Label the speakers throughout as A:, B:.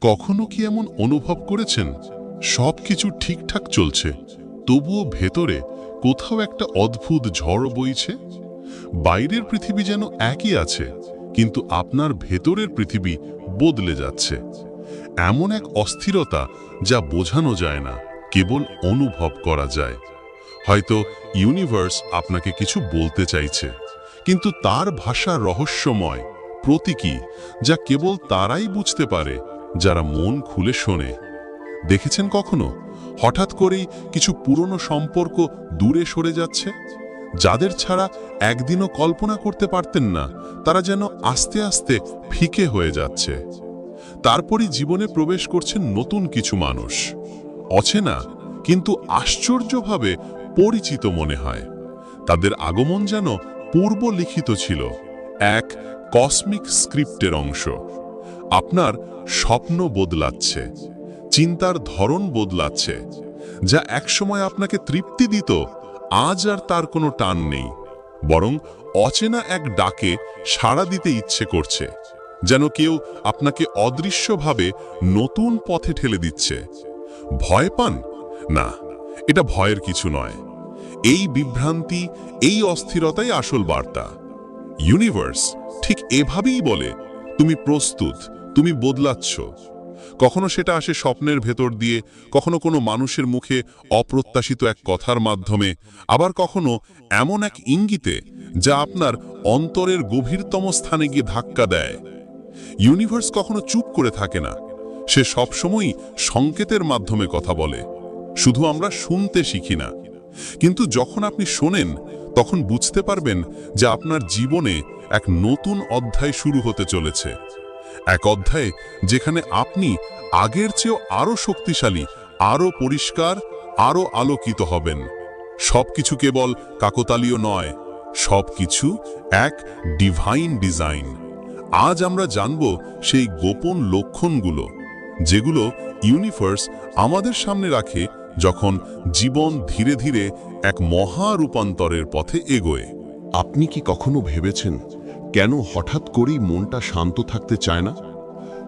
A: কখনো কি এমন অনুভব করেছেন সবকিছু ঠিকঠাক চলছে, তবুও ভেতরে কোথাও একটা অদ্ভুত ঝড় বইছে? বাইরের পৃথিবী যেন একই আছে, কিন্তু আপনার ভেতরের পৃথিবী বদলে যাচ্ছে। এমন এক অস্থিরতা যা বোঝানো যায় না, কেবল অনুভব করা যায়। হয়তো ইউনিভার্স আপনাকে কিছু বলতে চাইছে, কিন্তু তার ভাষা রহস্যময়, প্রতীকী, যা কেবল তারাই বুঝতে পারে যারা মন খুলে শোনে। দেখেছেন কখনো হঠাৎ করেই কিছু পুরনো সম্পর্ক দূরে সরে যাচ্ছে? যাদের ছাড়া একদিনও কল্পনা করতে পারতেন না, তারা যেন আস্তে আস্তে ফিকে হয়ে যাচ্ছে। তারপরই জীবনে প্রবেশ করছেন নতুন কিছু মানুষ, অচেনা কিন্তু আশ্চর্যভাবে পরিচিত মনে হয়। তাদের আগমন যেন পূর্ব লিখিত ছিল, এক কসমিক স্ক্রিপ্টের অংশ। আপনার স্বপ্ন বদলাচ্ছে, চিন্তার ধরন বদলাচ্ছে। যা একসময় আপনাকে তৃপ্তি দিত, আজ আর তার কোনো টান নেই, বরং অচেনা এক ডাকে সাড়া দিতে ইচ্ছে করছে, যেন কেউ আপনাকে অদৃশ্যভাবে নতুন পথে ঠেলে দিচ্ছে। ভয় পান না, এটা ভয়ের কিছু নয়। এই বিভ্রান্তি, এই অস্থিরতাই আসল বার্তা। ইউনিভার্স ঠিক এভাবেই বলে, তুমি প্রস্তুত, তুমি বদলাচ্ছ। কখনো সেটা আসে স্বপ্নের ভেতর দিয়ে, কখনো কোনো মানুষের মুখে অপ্রত্যাশিত এক কথার মাধ্যমে, আবার কখনো এমন এক ইঙ্গিতে যা আপনার অন্তরের গভীরতম স্থানে গিয়ে ধাক্কা দেয়। ইউনিভার্স কখনো চুপ করে থাকে না, সে সবসময়ই সংকেতের মাধ্যমে কথা বলে, শুধু আমরা শুনতে শিখি না। কিন্তু যখন আপনি শোনেন, তখন বুঝতে পারবেন যে আপনার জীবনে এক নতুন অধ্যায় শুরু হতে চলেছে। এক অধ্যায় যেখানে আপনি আগের চেয়েও আরো শক্তিশালী, আরো পরিষ্কার, আরো আলোকিত হবেন। সবকিছু কেবল কাকতালীয় নয়, সবকিছু এক ডিভাইন ডিজাইন। আজ আমরা জানব সেই গোপন লক্ষণগুলো, যেগুলো ইউনিভার্স আমাদের সামনে রাখে যখন জীবন ধীরে ধীরে এক মহা রূপান্তরের পথে এগোয়।
B: আপনি কি কখনো ভেবেছেন কেন হঠাৎ করেই মনটা শান্ত থাকতে চায় না?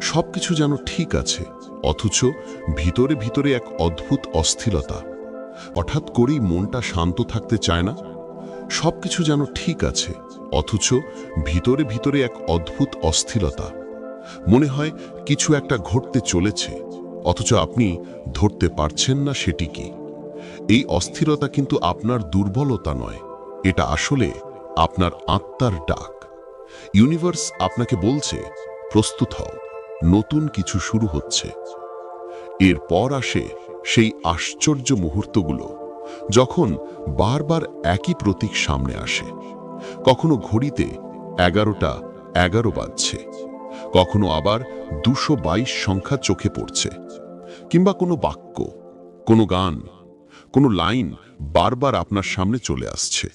B: সবকিছু যেন ঠিক আছে, অথচ ভিতরে ভিতরে এক অদ্ভুত অস্থিরতা। হঠাৎ করেই মনটা শান্ত থাকতে চায় না, সবকিছু যেন ঠিক আছে, অথচ ভিতরে ভিতরে এক অদ্ভুত অস্থিরতা। মনে হয় কিছু একটা ঘটতে চলেছে, অথচ আপনি ধরতে পারছেন না সেটি কি। এই অস্থিরতা কিন্তু আপনার দুর্বলতা নয়, এটা আসলে আপনার আত্মার ডাক। ইউনিভার্স আপনাকে বলছে, প্রস্তুত হও, নতুন কিছু শুরু হচ্ছে। এরপর আসে সেই আশ্চর্য মুহূর্তগুলো, যখন বারবার একই প্রতীক সামনে আসে। কখনো ঘড়িতে 11:11 বাজছে, কখনো আবার 222 সংখ্যা চোখে পড়ছে, কিংবা কোনো বাক্য, কোনো গান, কোনো লাইন বারবার আপনার সামনে চলে আসছে।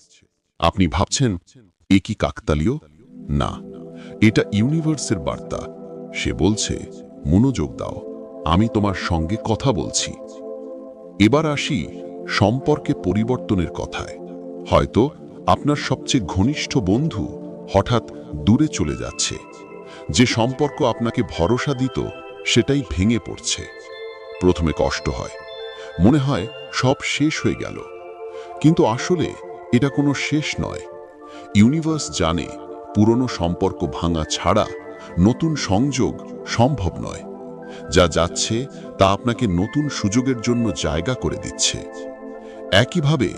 B: আপনি ভাবছেন, এ কি কাকতালীয়? না, এটা ইউনিভার্সের বার্তা। সে বলছে, মনোযোগ দাও, আমি তোমার সঙ্গে কথা বলছি। এবার আসি সম্পর্কে পরিবর্তনের কথায়। হয়তো আপনার সবচেয়ে ঘনিষ্ঠ বন্ধু হঠাৎ দূরে চলে যাচ্ছে। যে সম্পর্ক আপনাকে ভরসা দিত, সেটাই ভেঙে পড়ছে। প্রথমে কষ্ট হয়, মনে হয় সব শেষ হয়ে গেল। কিন্তু আসলে এটা কোনো শেষ নয়। ইউনিভার্স জানে পুরনো সম্পর্ক ভাঙা ছাড়া নতুন সংযোগ সম্ভব নয়। যা যাচ্ছে তা আপনাকে নতুন সুযোগের জন্য জায়গা করে দিচ্ছে। একইভাবে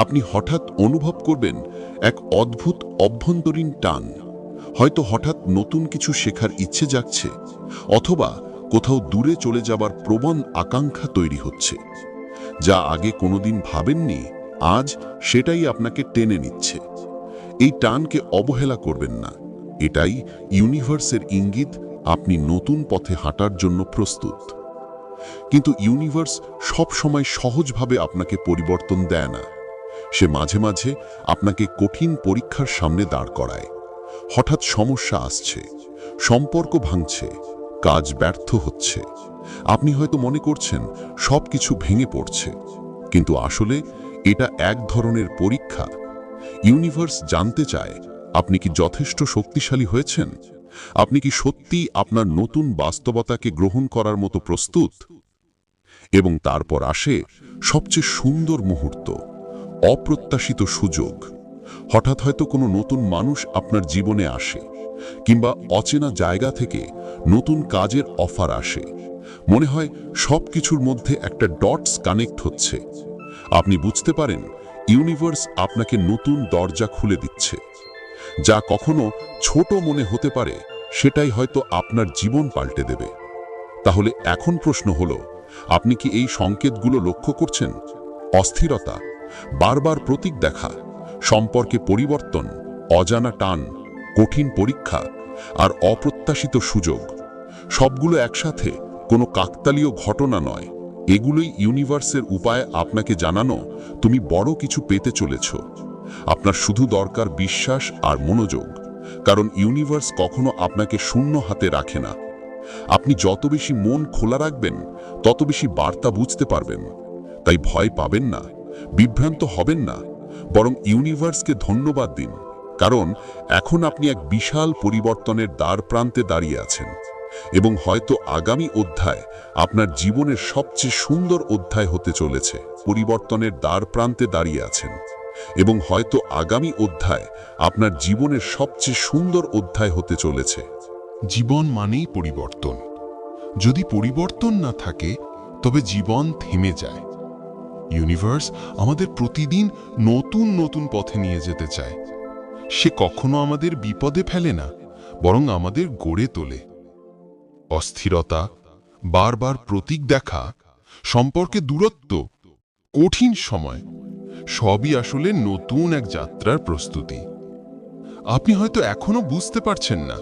B: আপনি হঠাৎ অনুভব করবেন এক অদ্ভুত অভ্যন্তরীণ টান। হয়তো হঠাৎ নতুন কিছু শেখার ইচ্ছে জাগছে, অথবা কোথাও দূরে চলে যাবার প্রবল আকাঙ্ক্ষা তৈরি হচ্ছে। যা আগে কোনোদিন ভাবেননি, আজ সেটাই আপনাকে টেনে নিচ্ছে। এই টানকে অবহেলা করবেন না, এটাই ইউনিভার্সের ইঙ্গিত আপনি নতুন পথে হাঁটার জন্য প্রস্তুত। কিন্তু ইউনিভার্স সব সময় সহজভাবে আপনাকে পরিবর্তন দেয় না। সে মাঝে মাঝে আপনাকে কঠিন পরীক্ষার সামনে দাঁড় করায়। হঠাৎ সমস্যা আসছে, সম্পর্ক ভাঙছে, কাজ ব্যর্থ হচ্ছে। আপনি হয়তো মনে করছেন সবকিছু ভেঙে পড়ছে, কিন্তু আসলে এটা এক ধরনের পরীক্ষা। ইউনিভার্স জানতে চায় আপনি কি যথেষ্ট শক্তিশালী হয়েছেন, আপনি কি সত্যি আপনার নতুন বাস্তবতাকে গ্রহণ করার মতো প্রস্তুত? এবং তারপর আসে সবচেয়ে সুন্দর মুহূর্ত, অপ্রত্যাশিত সুযোগ। হঠাৎ হয়তো কোনো নতুন মানুষ আপনার জীবনে আসে, কিংবা অচেনা জায়গা থেকে নতুন কাজের অফার আসে। মনে হয় সব কিছুর মধ্যে একটা ডটস কানেক্ট হচ্ছে। আপনি বুঝতে পারেন ইউনিভার্স আপনাকে নতুন দরজা খুলে দিচ্ছে। যা কখনো ছোট মনে হতে পারে, সেটাই হয়তো আপনার জীবন পাল্টে দেবে। তাহলে এখন প্রশ্ন হলো, আপনি কি এই সংকেতগুলো লক্ষ্য করছেন? অস্থিরতা, বারবার প্রতীক দেখা, সম্পর্কে পরিবর্তন, অজানা টান, কঠিন পরীক্ষা আর অপ্রত্যাশিত সুযোগ, সবগুলো একসাথে কোনো কাকতালীয় ঘটনা নয়। এগুলোই ইউনিভার্সের উপায় আপনাকে জানানো, তুমি বড় কিছু পেতে চলেছ। আপনার শুধু দরকার বিশ্বাস আর মনোযোগ, কারণ ইউনিভার্স কখনো আপনাকে শূন্য হাতে রাখে না। আপনি যত বেশি মন খোলা রাখবেন, তত বেশি বার্তা বুঝতে পারবেন। তাই ভয় পাবেন না, বিভ্রান্ত হবেন না, বরং ইউনিভার্সকে ধন্যবাদ দিন, কারণ এখন আপনি এক বিশাল পরিবর্তনের দ্বার প্রান্তে দাঁড়িয়ে আছেন। এবং হয়তো আগামী অধ্যায় আপনার জীবনের সবচেয়ে সুন্দর অধ্যায় হতে চলেছে। পরিবর্তনের দ্বার প্রান্তে দাঁড়িয়ে আছেন, এবং হয়তো আগামী অধ্যায় আপনার জীবনের সবচেয়ে সুন্দর অধ্যায় হতে চলেছে।
A: জীবন মানেই পরিবর্তন। যদি পরিবর্তন না থাকে, তবে জীবন থেমে যায়। ইউনিভার্স আমাদের প্রতিদিন নতুন নতুন পথে নিয়ে যেতে চায়। সে কখনো আমাদের বিপদে ফেলে না, বরং আমাদের গড়ে তোলে। অস্থিরতা, বারবার প্রতীক দেখা, সম্পর্কে দূরত্ব, কঠিন সময়, সবই আসলে নতুন এক যাত্রার প্রস্তুতি। আপনি হয়তো এখনো বুঝতে পারছেন না,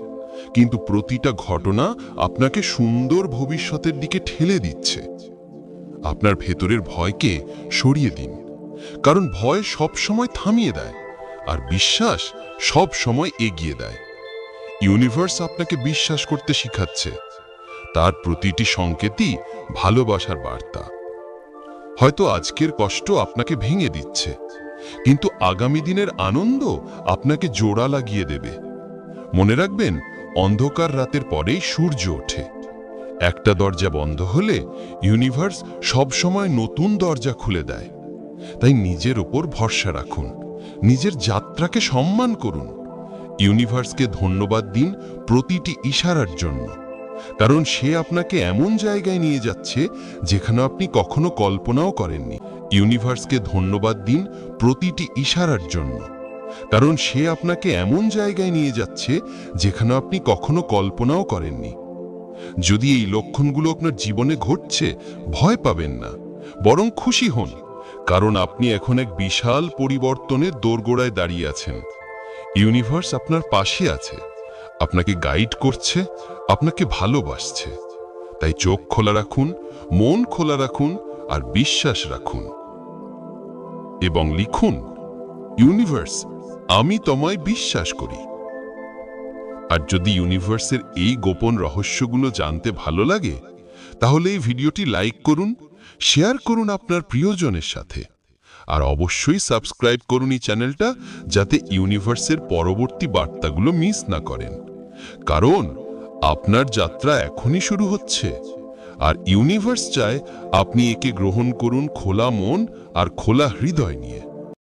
A: কিন্তু প্রতিটা ঘটনা আপনাকে সুন্দর ভবিষ্যতের দিকে ঠেলে দিচ্ছে। আপনার ভেতরের ভয়কে সরিয়ে দিন, কারণ ভয় সব সময় থামিয়ে দেয়, আর বিশ্বাস সব সময় এগিয়ে দেয়। ইউনিভার্স আপনাকে বিশ্বাস করতে শিখাচ্ছে। তার প্রতিটি সংকেতই ভালোবাসার বার্তা। হয়তো আজকের কষ্ট আপনাকে ভেঙে দিচ্ছে, কিন্তু আগামী দিনের আনন্দ আপনাকে জোড়া লাগিয়ে দেবে। মনে রাখবেন, অন্ধকার রাতের পরেই সূর্য ওঠে। একটা দরজা বন্ধ হলে ইউনিভার্স সবসময় নতুন দরজা খুলে দেয়। তাই নিজের ওপর ভরসা রাখুন, নিজের যাত্রাকে সম্মান করুন। ইউনিভার্সকে ধন্যবাদ দিন প্রতিটি ইশারার জন্য, কারণ সে আপনাকে এমন জায়গায় নিয়ে যাচ্ছে যেখানে আপনি কখনো কল্পনাও করেননি। ইউনিভার্সকে ধন্যবাদ দিন প্রতিটি ইশারার জন্য, কারণ সে আপনাকে এমন জায়গায় নিয়ে যাচ্ছে যেখানে আপনি কখনো কল্পনাও করেননি। যদি এই লক্ষণগুলো আপনার জীবনে ঘটছে, ভয় পাবেন না, বরং খুশি হন, কারণ আপনি এখন এক বিশাল পরিবর্তনের দোরগোড়ায় দাঁড়িয়ে আছেন। ইউনিভার্স আপনার পাশে আছে, আপনাকে গাইড করছে, আপনাকে ভালোবাসছে। তাই চোখ খোলা রাখুন, মন খোলা রাখুন, আর বিশ্বাস রাখুন। এবং লিখুন, ইউনিভার্স, আমি তোমায় বিশ্বাস করি। আর যদি ইউনিভার্সের এই গোপন রহস্যগুলো জানতে ভালো লাগে, তাহলে এই ভিডিওটি লাইক করুন, শেয়ার করুন আপনার প্রিয়জনের সাথে, আর অবশ্যই সাবস্ক্রাইব করুন এই চ্যানেলটা, যাতে ইউনিভার্সের পরবর্তী বার্তাগুলো মিস না করেন। কারণ আপনার যাত্রা এখনই শুরু হচ্ছে, আর ইউনিভার্স চায় আপনি একে গ্রহণ করুন খোলা মন আর খোলা হৃদয় নিয়ে।